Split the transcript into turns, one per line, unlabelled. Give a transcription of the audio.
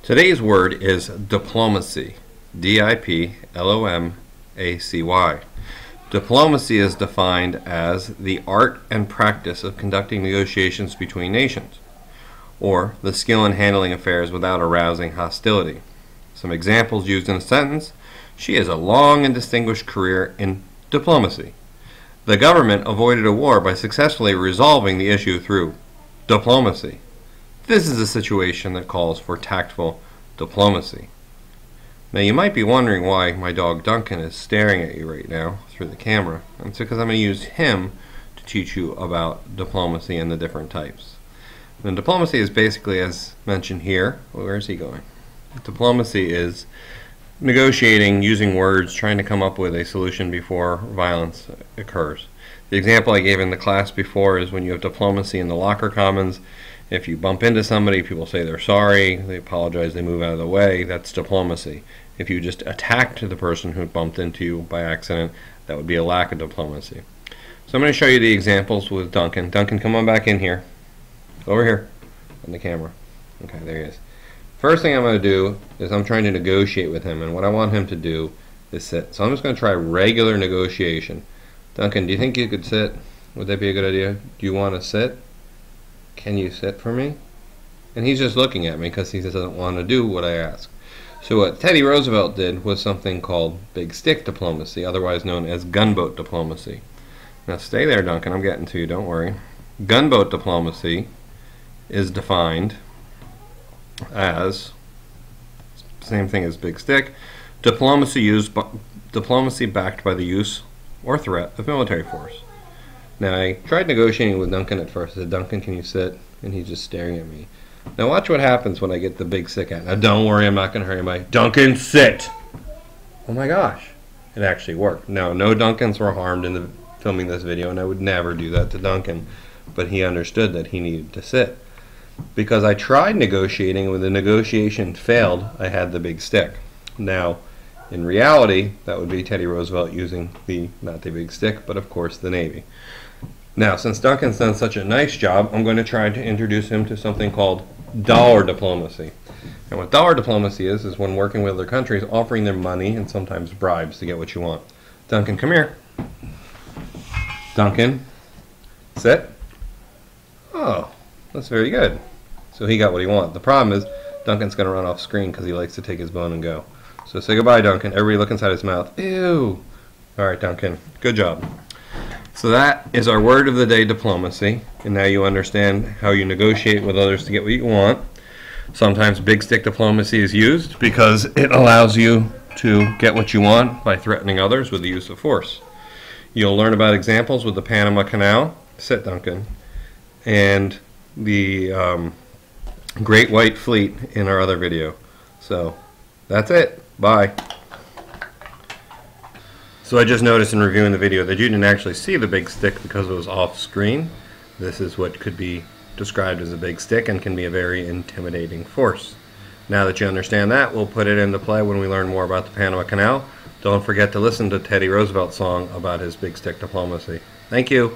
Today's word is diplomacy. D-I-P-L-O-M-A-C-Y. Diplomacy is defined as the art and practice of conducting negotiations between nations, or the skill in handling affairs without arousing hostility. Some examples used in a sentence: she has a long and distinguished career in diplomacy. The government avoided a war by successfully resolving the issue through diplomacy. This is a situation that calls for tactful diplomacy. Now you might be wondering why my dog Duncan is staring at you right now through the camera. It's because I'm going to use him to teach you about diplomacy and the different types. And diplomacy is basically, as mentioned here, where is he going? Diplomacy is negotiating, using words, trying to come up with a solution before violence occurs. The example I gave in the class before is when you have diplomacy in the locker commons. If you bump into somebody, people say they're sorry, they apologize, they move out of the way. That's diplomacy. If you just attacked the person who bumped into you by accident, that would be a lack of diplomacy. So I'm going to show you the examples with Duncan. Duncan, come on back in here. Over here on the camera. Okay, there he is. First thing I'm going to do is I'm trying to negotiate with him, and what I want him to do is sit. So I'm just going to try regular negotiation. Duncan, do you think you could sit? Would that be a good idea? Do you want to sit? Can you sit for me? And he's just looking at me because he doesn't want to do what I ask. So what Teddy Roosevelt did was something called big stick diplomacy, otherwise known as gunboat diplomacy. Now stay there, Duncan, I'm getting to you, don't worry. Gunboat diplomacy is defined as same thing as big stick. Diplomacy backed by the use or threat of military force. Now I tried negotiating with Duncan at first. I said, Duncan, can you sit? And he's just staring at me. Now watch what happens when I get the big stick out. Now don't worry, I'm not going to hurt anybody. Duncan, sit! Oh my gosh. It actually worked. Now no Duncans were harmed in the filming this video, and I would never do that to Duncan. But he understood that he needed to sit. Because I tried negotiating, when the negotiation failed, I had the big stick. Now, in reality, that would be Teddy Roosevelt using not the big stick, but of course the Navy. Now, since Duncan's done such a nice job, I'm going to try to introduce him to something called dollar diplomacy. And what dollar diplomacy is when working with other countries, offering them money and sometimes bribes to get what you want. Duncan, come here. Duncan, sit. Oh, that's very good. So he got what he wanted. The problem is Duncan's going to run off screen because he likes to take his bone and go. So say goodbye, Duncan. Everybody look inside his mouth. Ew. All right, Duncan. Good job. So that is our word of the day, diplomacy. And now you understand how you negotiate with others to get what you want. Sometimes big stick diplomacy is used because it allows you to get what you want by threatening others with the use of force. You'll learn about examples with the Panama Canal. Sit, Duncan. And the Great White Fleet in our other video. So that's it. Bye. So I just noticed in reviewing the video that you didn't actually see the big stick because it was off screen. This is what could be described as a big stick and can be a very intimidating force. Now that you understand that, we'll put it into play when we learn more about the Panama Canal. Don't forget to listen to Teddy Roosevelt's song about his big stick diplomacy. Thank you.